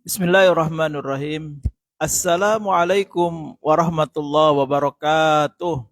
Bismillahirrahmanirrahim. Assalamualaikum warahmatullahi wabarakatuh.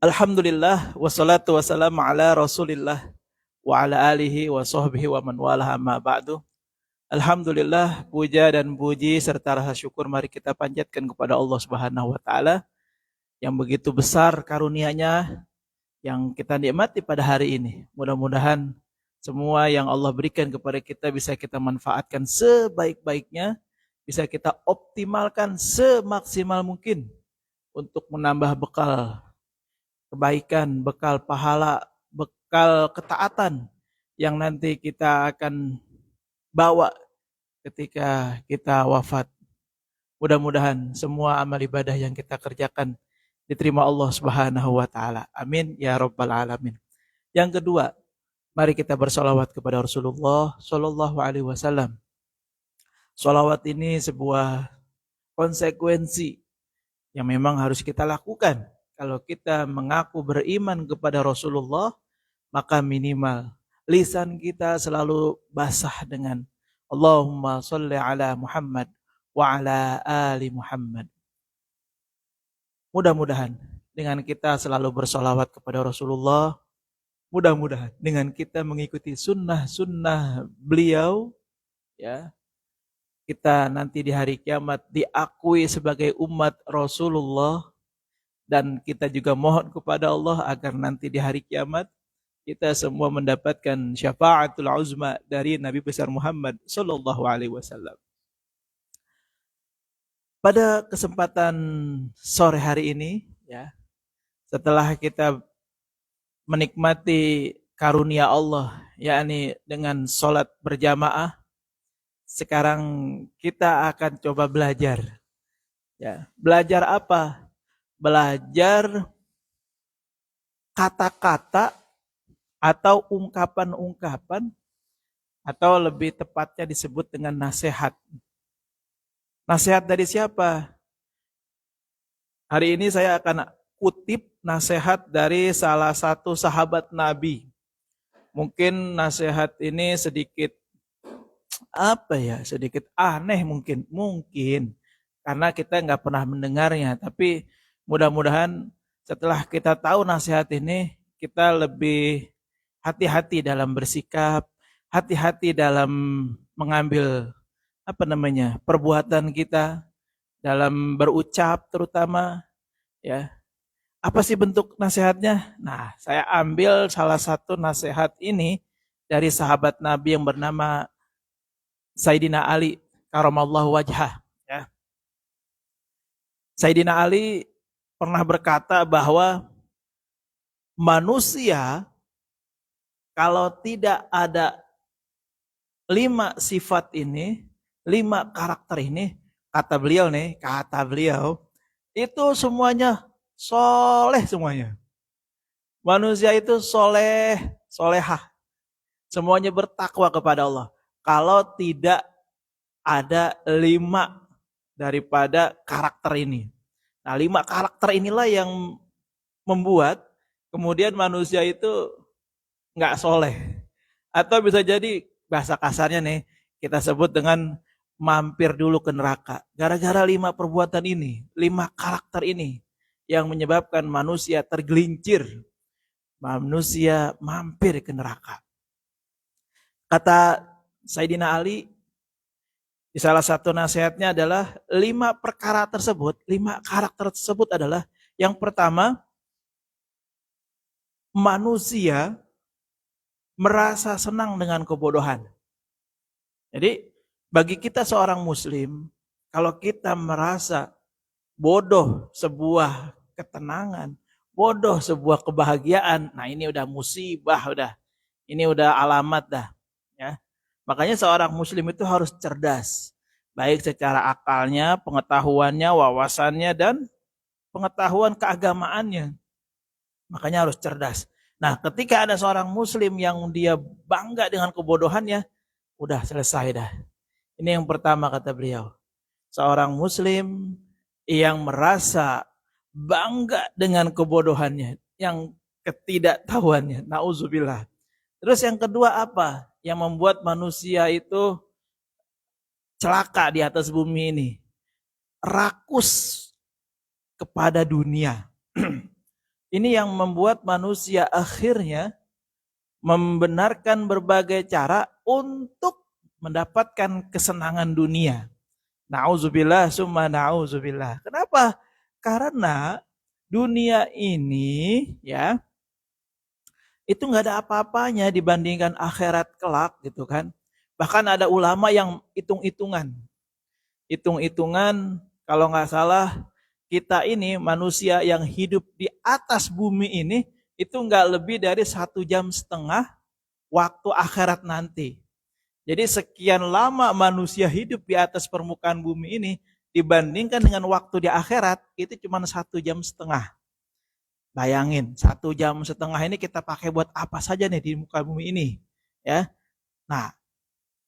Alhamdulillah wassalatu wassalamu ala Rasulillah wa ala alihi wa sahbihi wa man walah amma ba'du. Alhamdulillah, puja dan puji serta rasa syukur mari kita panjatkan kepada Allah Subhanahu wa taala yang begitu besar karunia-Nya yang kita nikmati pada hari ini. Mudah-mudahan semua yang Allah berikan kepada kita bisa kita manfaatkan sebaik-baiknya, bisa kita optimalkan semaksimal mungkin untuk menambah bekal kebaikan, bekal pahala, bekal ketaatan yang nanti kita akan bawa ketika kita wafat. Mudah-mudahan semua amal ibadah yang kita kerjakan diterima Allah Subhanahu wa taala. Amin ya rabbal alamin. Yang kedua, mari kita bersolawat kepada Rasulullah Shallallahu Alaihi Wasallam. Solawat ini sebuah konsekuensi yang memang harus kita lakukan. Kalau kita mengaku beriman kepada Rasulullah, maka minimal lisan kita selalu basah dengan Allahumma sholli ala Muhammad wa ala ali Muhammad. Mudah-mudahan dengan kita selalu bersolawat kepada Rasulullah, mudah-mudahan dengan kita mengikuti sunnah-sunnah beliau, ya, kita nanti di hari kiamat diakui sebagai umat Rasulullah, dan kita juga mohon kepada Allah agar nanti di hari kiamat kita semua mendapatkan syafaatul uzma dari Nabi besar Muhammad sallallahu alaihi wasallam. Pada kesempatan sore hari ini, ya, setelah kita menikmati karunia Allah, yakni dengan sholat berjamaah, sekarang kita akan coba belajar. Ya, belajar apa? Belajar kata-kata atau ungkapan-ungkapan, atau lebih tepatnya disebut dengan nasihat. Nasihat dari siapa? Hari ini saya akan kutip nasihat dari salah satu sahabat Nabi. Mungkin nasihat ini sedikit sedikit aneh mungkin karena kita nggak pernah mendengarnya. Tapi mudah-mudahan setelah kita tahu nasihat ini, kita lebih hati-hati dalam bersikap, hati-hati dalam mengambil perbuatan kita, dalam berucap terutama, ya. Apa sih bentuk nasihatnya? Nah, saya ambil salah satu nasihat ini dari sahabat Nabi yang bernama Sayyidina Ali karamallahu wajhah, ya. Sayyidina Ali pernah berkata bahwa manusia kalau tidak ada 5 sifat ini, 5 karakter ini, kata beliau, itu semuanya soleh semuanya. Manusia itu solehah. Semuanya bertakwa kepada Allah. Kalau tidak ada 5 daripada karakter ini. Nah, 5 karakter inilah yang membuat kemudian manusia itu nggak soleh. Atau bisa jadi bahasa kasarnya nih, kita sebut dengan mampir dulu ke neraka. Gara-gara 5 perbuatan ini, 5 karakter ini yang menyebabkan manusia tergelincir. Manusia mampir ke neraka. Kata Sayyidina Ali di salah satu nasihatnya adalah 5 perkara tersebut, 5 karakter tersebut adalah, yang pertama, manusia merasa senang dengan kebodohan. Jadi bagi kita seorang muslim, kalau kita merasa bodoh sebuah ketenangan, bodoh sebuah kebahagiaan, nah ini udah musibah, ini udah alamat dah, ya. Makanya seorang muslim itu harus cerdas, baik secara akalnya, pengetahuannya, wawasannya, dan pengetahuan keagamaannya. Makanya harus cerdas. Nah, ketika ada seorang muslim yang dia bangga dengan kebodohannya, udah selesai dah. Ini yang pertama kata beliau. Seorang muslim yang merasa bangga dengan kebodohannya, yang ketidaktahuannya. Nauzubillah. Terus yang kedua apa? Yang membuat manusia itu celaka di atas bumi ini, rakus kepada dunia. Ini yang membuat manusia akhirnya membenarkan berbagai cara untuk mendapatkan kesenangan dunia. Na'udzubillah summa na'udzubillah. Kenapa? Karena dunia ini ya itu nggak ada apa-apanya dibandingkan akhirat kelak gitu kan. Bahkan ada ulama yang hitung-hitungan. Hitung-hitungan kalau nggak salah kita ini manusia yang hidup di atas bumi ini itu nggak lebih dari 1,5 jam waktu akhirat nanti. Jadi sekian lama manusia hidup di atas permukaan bumi ini dibandingkan dengan waktu di akhirat itu cuma 1,5 jam. Bayangin 1,5 jam ini kita pakai buat apa saja nih di muka bumi ini, ya. Nah,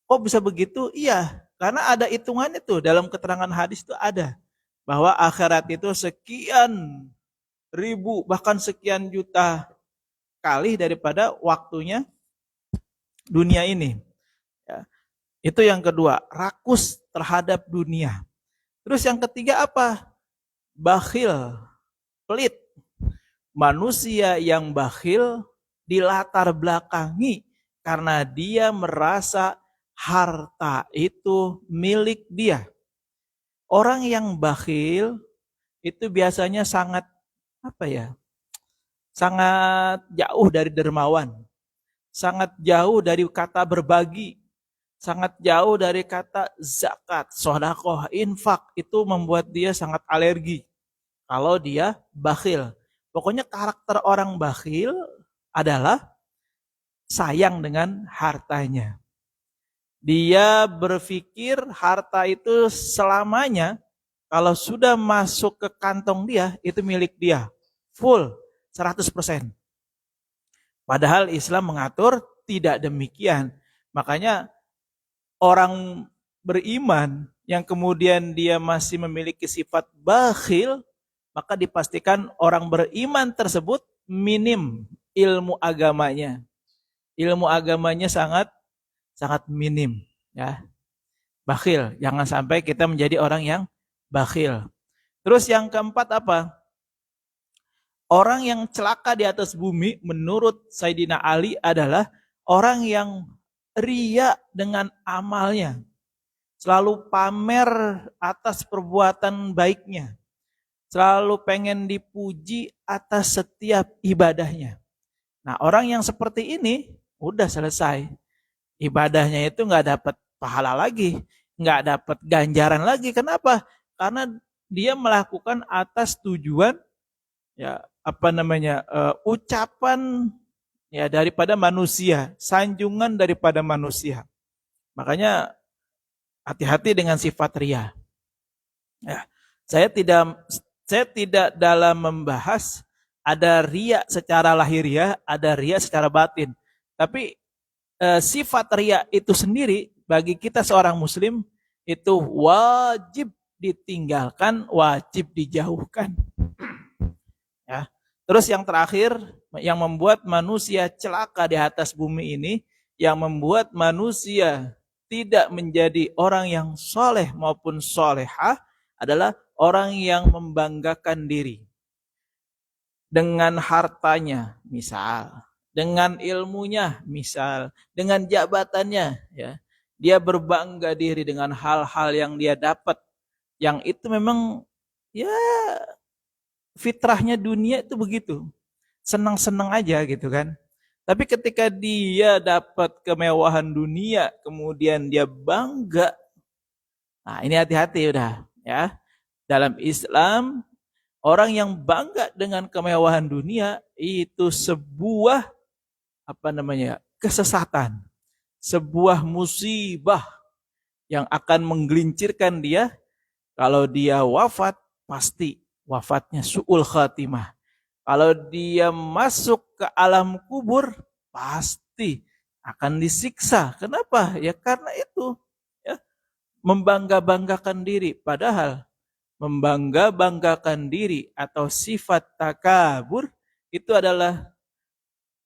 kok bisa begitu? Iya, karena ada hitungannya tuh dalam keterangan hadis itu ada bahwa akhirat itu sekian ribu bahkan sekian juta kali daripada waktunya dunia ini. Ya. Itu yang kedua, rakus terhadap dunia. Terus yang ketiga apa? Bakhil, pelit. Manusia yang bakhil dilatar belakangi karena dia merasa harta itu milik dia. Orang yang bakhil itu biasanya sangat sangat jauh dari dermawan, sangat jauh dari kata berbagi, sangat jauh dari kata zakat, sedekah, infak. Itu membuat dia sangat alergi kalau dia bakhil. Pokoknya karakter orang bakhil adalah sayang dengan hartanya. Dia berpikir harta itu selamanya kalau sudah masuk ke kantong dia itu milik dia. Full 100%. Padahal Islam mengatur tidak demikian. Makanya orang beriman yang kemudian dia masih memiliki sifat bakhil, maka dipastikan orang beriman tersebut minim ilmu agamanya. Ilmu agamanya sangat minim, ya. Bakhil, jangan sampai kita menjadi orang yang bakhil. Terus yang keempat apa? Orang yang celaka di atas bumi menurut Sayyidina Ali adalah orang yang ria dengan amalnya. Selalu pamer atas perbuatan baiknya. Selalu pengen dipuji atas setiap ibadahnya. Nah, orang yang seperti ini udah selesai. Ibadahnya itu nggak dapat pahala lagi, nggak dapat ganjaran lagi. Kenapa? Karena dia melakukan atas tujuan ya ucapan ya daripada manusia, sanjungan daripada manusia. Makanya hati-hati dengan sifat ria. Ya, saya tidak dalam membahas ada ria secara lahiriah, ada ria secara batin. Tapi sifat ria itu sendiri bagi kita seorang muslim itu wajib ditinggalkan, wajib dijauhkan. Ya. Terus yang terakhir yang membuat manusia celaka di atas bumi ini, yang membuat manusia tidak menjadi orang yang soleh maupun solehah adalah orang yang membanggakan diri dengan hartanya, misal, dengan ilmunya, misal, dengan jabatannya, ya. Dia berbangga diri dengan hal-hal yang dia dapat, yang itu memang ya fitrahnya dunia itu begitu. Senang-senang aja gitu kan. Tapi ketika dia dapat kemewahan dunia, kemudian dia bangga. Nah, ini hati-hati udah, ya. Dalam Islam, orang yang bangga dengan kemewahan dunia itu sebuah kesesatan, sebuah musibah yang akan menggelincirkan dia. Kalau dia wafat, pasti wafatnya su'ul khatimah. Kalau dia masuk ke alam kubur, pasti akan disiksa. Kenapa? Ya karena itu, ya, membangga-banggakan diri. Padahal membangga-banggakan diri atau sifat takabur itu adalah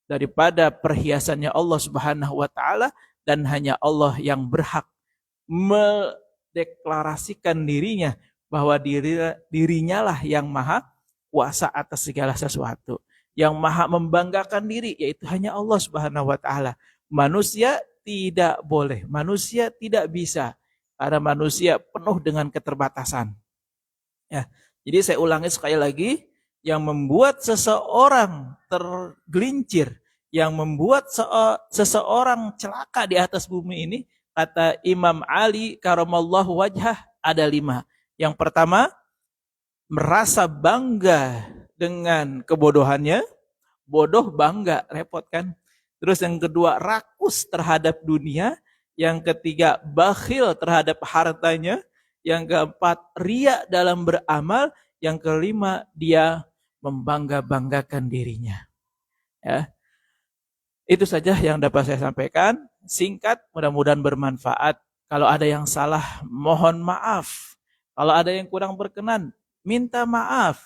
daripada perhiasannya Allah Subhanahu wa taala, dan hanya Allah yang berhak mendeklarasikan dirinya bahwa dirinya lah yang maha kuasa atas segala sesuatu. Yang maha membanggakan diri yaitu hanya Allah Subhanahu wa taala. Manusia tidak boleh, manusia tidak bisa karena manusia penuh dengan keterbatasan. Ya. Jadi saya ulangi sekali lagi, yang membuat seseorang tergelincir, yang membuat seseorang celaka di atas bumi ini, kata Imam Ali karamallahu wajhah, ada 5. Yang pertama, merasa bangga dengan kebodohannya, bodoh bangga, repot kan? Terus yang kedua, rakus terhadap dunia. Yang ketiga, bakhil terhadap hartanya. Yang keempat, ria dalam beramal. Yang kelima, dia membangga-banggakan dirinya. Ya. Itu saja yang dapat saya sampaikan. Singkat, mudah-mudahan bermanfaat. Kalau ada yang salah, mohon maaf. Kalau ada yang kurang berkenan, minta maaf.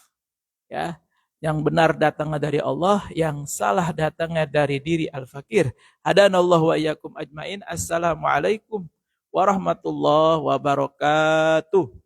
Ya. Yang benar datangnya dari Allah, yang salah datangnya dari diri al-fakir. Hadanallahu wa iyyakum ajmain. Assalamualaikum warahmatullahi wabarakatuh.